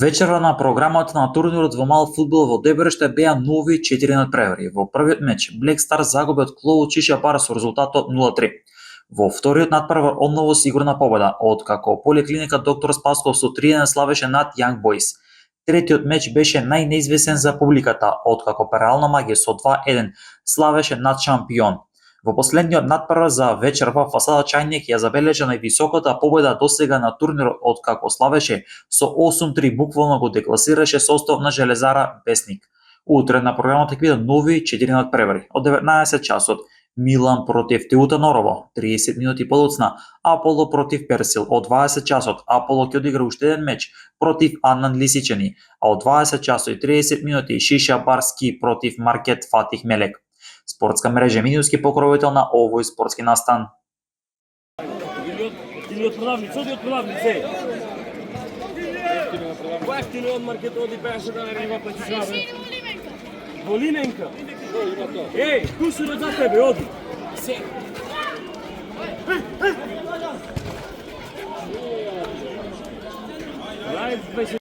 Вечерва на програмата на турнирот во мал фудбал во Дебреште беа нови 4 надпревари. Во првиот меч Блек Старс загуби од клубот Чиша Бар со резултатот 0-3. Во вториот надпревар одново сигурна победа, откако Поликлиника Доктор Спасков со 3-1 славеше над Young Boys. Третиот меч беше најнеизвестен за публиката, откако Реална Магија со 2-1 славеше над Шампион. Во последниот надпревар за вечерва Фасада Чајник ја забележа највисоката победа досега на турнирот, откако славеше со 8-3, буквално го декласираше состав на Железара Бесник. Утре на програмата ќе бидат нови 4 надпревари. Од 19 часот Милан против Теута Норово, 30 минути подоцна Аполо против Персил, од 20 часот Аполо ќе одигра уште еден меч против Аннан Лисичани, а од 20 часот и 30 минути Шиша Барски против Маркет Фатих Мелек. Спортска мрежа Миниуски покровител на овој спортски настан. Или од продавница, оди од продавница. Ефтино од маркет оди беше да рева платишаве. Волиненка. Еј, ту су за тебе, оди. Се. Лајд